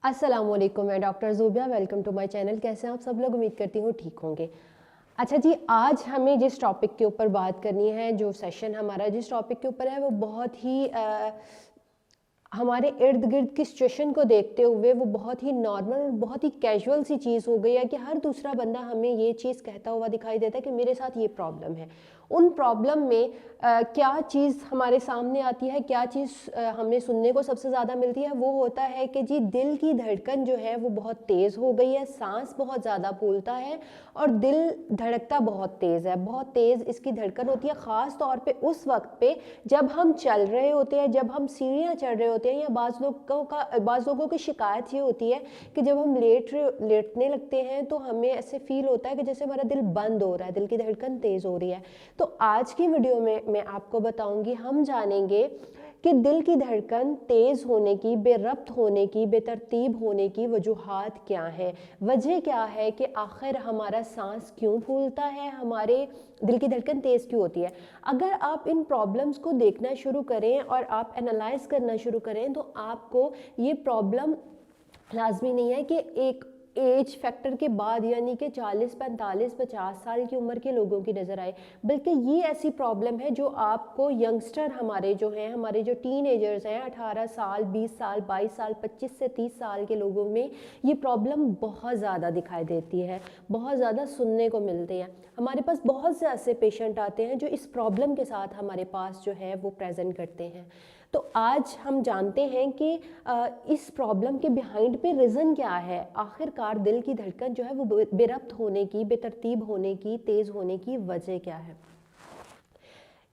अस्सलाम वालेकुम, मैं doctor Zubia. Welcome to my channel. कैसे हैं आप सब लोग? उम्मीद करती हूँ ठीक होंगे। अच्छा जी, आज हमें जिस टॉपिक के ऊपर बात करनी है, जो सेशन हमारा जिस टॉपिक के ऊपर है, वो बहुत ही हमारे इर्द गिर्द की सिचुएशन को देखते हुए वो बहुत ही नॉर्मल और बहुत ही कैजुअल सी चीज़ हो गई है कि हर दूसरा बंदा हमें ये चीज़ कहता हुआ दिखाई देता है कि मेरे साथ ये प्रॉब्लम है। उन प्रॉब्लम में क्या चीज़ हमारे सामने आती है, क्या चीज़ हमें सुनने को सबसे ज़्यादा मिलती है, वो होता है कि जी दिल की धड़कन जो है वो बहुत तेज़ हो गई है, सांस बहुत ज़्यादा फूलता है और दिल धड़कता बहुत तेज़ है, बहुत तेज़ इसकी धड़कन होती है। ख़ास तौर पे उस वक्त पे जब हम चल रहे होते हैं, जब हम सीढ़ियाँ चढ़ रहे होते हैं, या बाज़ लोगों की शिकायत ये होती है कि जब हम लेटने लगते हैं तो हमें ऐसे फील होता है कि जैसे हमारा दिल बंद हो रहा है, दिल की धड़कन तेज़ हो रही है। तो आज की वीडियो में मैं आपको बताऊंगी, हम जानेंगे कि दिल की धड़कन तेज़ होने की, बेरब्त होने की, बेतरतीब होने की वजूहात क्या हैं, वजह क्या है कि आखिर हमारा सांस क्यों फूलता है, हमारे दिल की धड़कन तेज़ क्यों होती है। अगर आप इन प्रॉब्लम्स को देखना शुरू करें और आप एनालाइज करना शुरू करें तो आपको ये प्रॉब्लम लाजमी नहीं है कि एक एज फैक्टर के बाद, यानी कि 40, 45, 50 साल की उम्र के लोगों की नज़र आए, बल्कि ये ऐसी प्रॉब्लम है जो आपको यंगस्टर हमारे जो हैं, हमारे जो टीनेजर्स हैं, 18 साल, 20 साल, 22 साल, 25 से 30 साल के लोगों में ये प्रॉब्लम बहुत ज़्यादा दिखाई देती है, बहुत ज़्यादा सुनने को मिलते हैं। हमारे पास बहुत से ऐसे पेशेंट आते हैं जो इस प्रॉब्लम के साथ हमारे पास जो है वो प्रेजेंट करते हैं। तो आज हम जानते हैं कि इस प्रॉब्लम के बिहाइंड पे रीज़न क्या है, आखिरकार दिल की धड़कन जो है वो बेरब्त होने की, बेतरतीब होने की, तेज़ होने की वजह क्या है।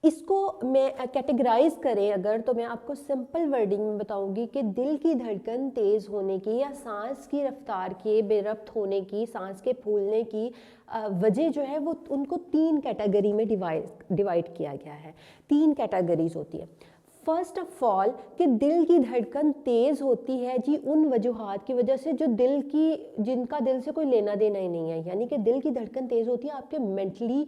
इसको मैं कैटेगराइज करें अगर, तो मैं आपको सिंपल वर्डिंग में बताऊंगी कि दिल की धड़कन तेज़ होने की या सांस की रफ्तार के बेरब्त होने की, सांस के फूलने की वजह जो है वो उनको 3 कैटेगरी में डिवाइड किया गया है। 3 कैटेगरीज होती है। फर्स्ट ऑफ ऑल कि दिल की धड़कन तेज़ होती है जी उन वजूहात की वजह से जो जिनका दिल से कोई लेना देना ही नहीं है, यानी कि दिल की धड़कन तेज़ होती है आपके मेंटली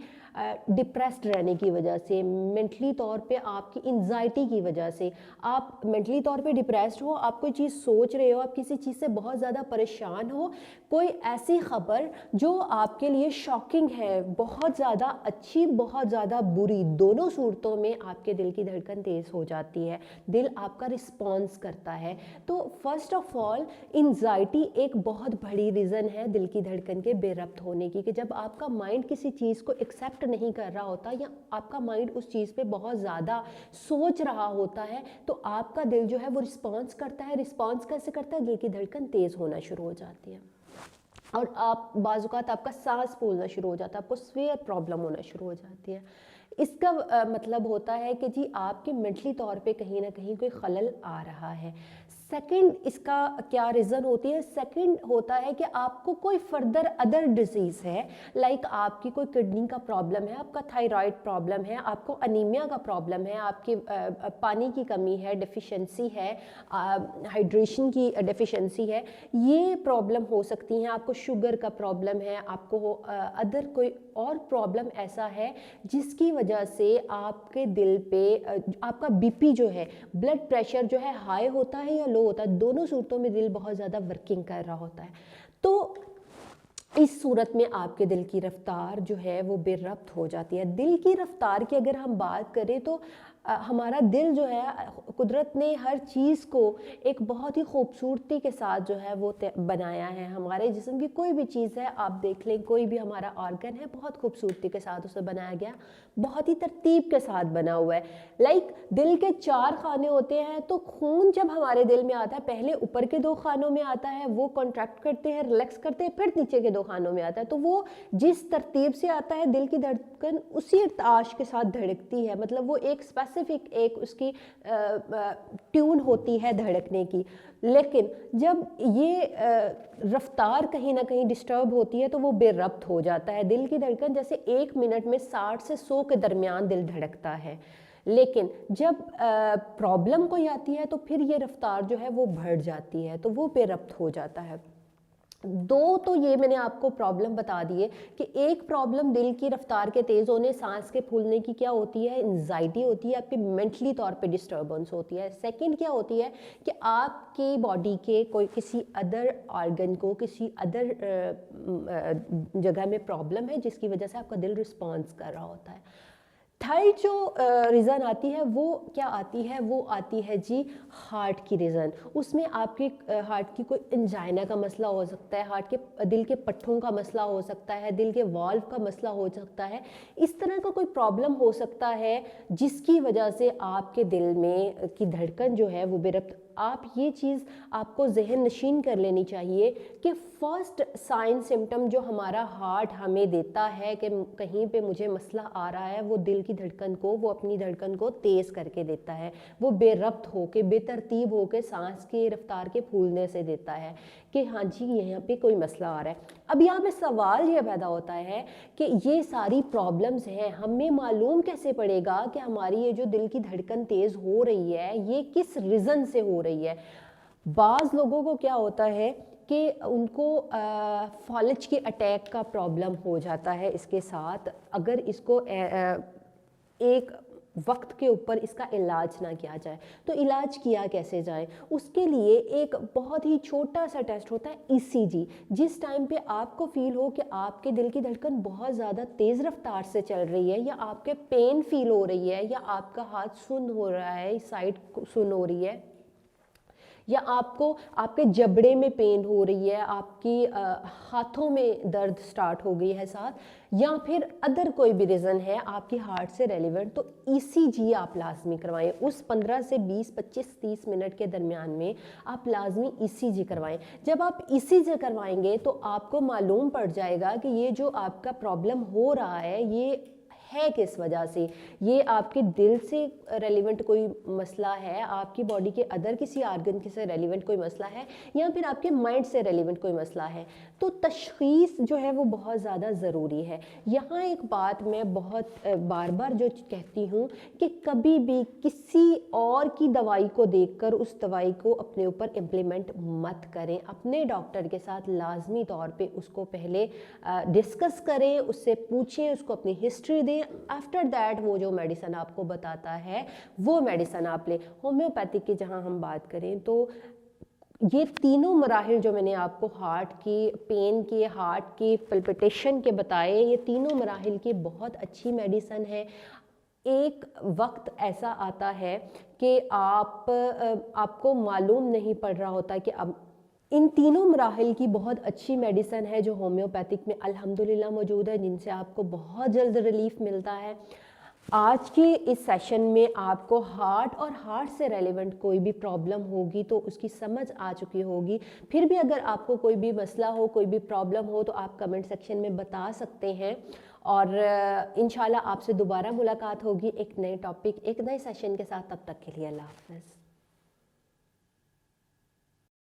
डिप्रेस्ड रहने की वजह से, मेंटली तौर पे आपकी एंजाइटी की वजह से। आप मेंटली तौर पे डिप्रेस्ड हो, आप कोई चीज़ सोच रहे हो, आप किसी चीज़ से बहुत ज़्यादा परेशान हो, कोई ऐसी खबर जो आपके लिए शॉकिंग है, बहुत ज़्यादा अच्छी, बहुत ज़्यादा बुरी, दोनों सूरतों में आपके दिल की धड़कन तेज़ हो जाती है, दिल आपका रिस्पॉन्स करता है। तो फर्स्ट ऑफ ऑल एंजाइटी एक बहुत बड़ी रीज़न है दिल की धड़कन के बेरब्त होने की, कि जब आपका माइंड किसी चीज़ को एक्सेप्ट नहीं कर रहा होता या आपका माइंड उस चीज़ पे बहुत ज़्यादा सोच रहा होता है तो आपका दिल जो है वो रिस्पॉन्स करता है। रिस्पॉन्स कैसे करता है? दिल की धड़कन तेज़ होना शुरू हो जाती है और आप बाज़-औक़ात आपका सांस फूलना शुरू हो जाता है, आपको स्वेयर प्रॉब्लम होना शुरू हो जाती है। इसका मतलब होता है कि जी आपके मेंटली तौर पे कहीं ना कहीं कोई खलल आ रहा है। सेकंड इसका क्या रीज़न होती है? सेकंड होता है कि आपको कोई फर्दर अदर डिजीज़ है, लाइक आपकी कोई किडनी का प्रॉब्लम है, आपका थायराइड प्रॉब्लम है, आपको अनीमिया का प्रॉब्लम है, आपकी पानी की कमी है, डेफिशिएंसी है, हाइड्रेशन की डेफिशिएंसी है, ये प्रॉब्लम हो सकती हैं। आपको शुगर का प्रॉब्लम है, आपको अदर कोई और प्रॉब्लम ऐसा है जिसकी वजह से आपके दिल पे आपका बीपी जो है, ब्लड प्रेशर जो है हाई होता है या लो होता है, दोनों सूरतों में दिल बहुत ज़्यादा वर्किंग कर रहा होता है। तो इस सूरत में आपके दिल की रफ्तार जो है वो बेरब्त हो जाती है। दिल की रफ्तार की अगर हम बात करें तो हमारा दिल जो है, कुदरत ने हर चीज़ को एक बहुत ही खूबसूरती के साथ जो है वो बनाया है। हमारे जिस्म की कोई भी चीज़ है, आप देख लें, कोई भी हमारा ऑर्गन है, बहुत खूबसूरती के साथ उसे बनाया गया, बहुत ही तरतीब के साथ बना हुआ है। लाइक दिल के 4 खाने होते हैं, तो खून जब हमारे दिल में आता है पहले ऊपर के 2 खानों में आता है, वो कॉन्ट्रैक्ट करते हैं, रिलैक्स करते हैं, फिर नीचे के 2 खानों में आता है। तो वो जिस तरतीब से आता है, दिल की धड़कन उसी ताश के साथ धड़कती है, मतलब वो एक स्पेसिफिक एक उसकी ट्यून होती है धड़कने की। लेकिन जब ये रफ्तार कहीं ना कहीं डिस्टर्ब होती है तो वो बेरब्त हो जाता है। दिल की धड़कन जैसे 1 मिनट में 60 से 100 के दरमियान दिल धड़कता है, लेकिन जब प्रॉब्लम कोई आती है तो फिर ये रफ्तार जो है वो बढ़ जाती है, तो वो बेरब्त हो जाता है। दो तो ये मैंने आपको प्रॉब्लम बता दी है कि एक प्रॉब्लम दिल की रफ्तार के तेज़ होने, सांस के फूलने की क्या होती है, एंजाइटी होती है, आपके मेंटली तौर पे डिस्टर्बेंस होती है। सेकंड क्या होती है कि आपकी बॉडी के कोई किसी अदर ऑर्गन को किसी अदर जगह में प्रॉब्लम है जिसकी वजह से आपका दिल रिस्पॉन्स कर रहा होता है। थर्ड जो रीज़न आती है वो क्या आती है, वो आती है जी हार्ट की रीज़न। उसमें आपके हार्ट की कोई एंजाइना का मसला हो सकता है, हार्ट के दिल के पट्टों का मसला हो सकता है, दिल के वाल्व का मसला हो सकता है। इस तरह का कोई प्रॉब्लम हो सकता है जिसकी वजह से आपके दिल में की धड़कन जो है वो बेरफ्त। आप ये चीज़ आपको जहन नशीन कर लेनी चाहिए कि फर्स्ट साइन सिम्टम जो हमारा हार्ट हमें देता है कि कहीं पे मुझे मसला आ रहा है, वो दिल की धड़कन को, वो अपनी धड़कन को तेज़ करके देता है, वो बेरब्त होके बेतरतीब होके सांस की रफ्तार के फूलने से देता है कि हाँ जी यहाँ पे कोई मसला आ रहा है। अब यहाँ पे सवाल ये पैदा होता है कि ये सारी प्रॉब्लम्स हैं, हमें मालूम कैसे पड़ेगा कि हमारी ये जो दिल की धड़कन तेज़ हो रही है ये किस रीज़न से हो रही है। बाज़ लोगों को क्या होता है कि उनको फॉलिज के अटैक का प्रॉब्लम हो जाता है इसके साथ, अगर इसको एक वक्त के ऊपर इसका इलाज ना किया जाए तो इलाज किया कैसे जाए। उसके लिए एक बहुत ही छोटा सा टेस्ट होता है ईसीजी। जिस टाइम पे आपको फील हो कि आपके दिल की धड़कन बहुत ज़्यादा तेज़ रफ्तार से चल रही है, या आपके पेन फील हो रही है, या आपका हाथ सुन्न हो रहा है, साइड सुन्न हो रही है, या आपको आपके जबड़े में पेन हो रही है, आपकी हाथों में दर्द स्टार्ट हो गई है साथ, या फिर अदर कोई भी रीज़न है आपकी हार्ट से रेलिवेंट, तो ईसीजी आप लाजमी करवाएं। उस 15 से 20, 25, 30 मिनट के दरमियान में आप लाजमी ईसीजी करवाएं। जब आप ईसीजी करवाएंगे तो आपको मालूम पड़ जाएगा कि ये जो आपका प्रॉब्लम हो रहा है ये किस वजह से। ये आपके दिल से रेलिवेंट कोई मसला है, आपकी बॉडी के अदर किसी आर्गन से रेलिवेंट कोई मसला है, या फिर आपके माइंड से रेलिवेंट कोई मसला है। तो तशख़ीस जो है वो बहुत ज़्यादा ज़रूरी है। यहाँ एक बात मैं बहुत बार बार जो कहती हूँ कि कभी भी किसी और की दवाई को देखकर उस दवाई को अपने ऊपर इम्प्लीमेंट मत करें। अपने डॉक्टर के साथ लाजमी तौर पे उसको पहले डिस्कस करें, उससे पूछें, उसको अपनी हिस्ट्री दें। आफ्टर दैट वो जो मेडिसिन आपको बताता है वो मेडिसिन आप लें। होम्योपैथिक की जहाँ हम बात करें तो ये तीनों मराहिल जो मैंने आपको हार्ट की पेन के, हार्ट की पल्पिटेशन के बताए, ये तीनों मराहिल की बहुत अच्छी मेडिसिन है। एक वक्त ऐसा आता है कि आपको मालूम नहीं पड़ रहा होता कि अब इन तीनों मराहिल की बहुत अच्छी मेडिसिन है जो होम्योपैथिक में अल्हम्दुलिल्लाह मौजूद है, जिनसे आपको बहुत जल्द रिलीफ मिलता है। आज के इस सेशन में आपको हार्ट और हार्ट से रेलेवेंट कोई भी प्रॉब्लम होगी तो उसकी समझ आ चुकी होगी। फिर भी अगर आपको कोई भी मसला हो, कोई भी प्रॉब्लम हो तो आप कमेंट सेक्शन में बता सकते हैं, और इंशाल्लाह आपसे दोबारा मुलाकात होगी एक नए टॉपिक, एक नए सेशन के साथ। तब तक के लिए अल्लाह हाफ़िज़।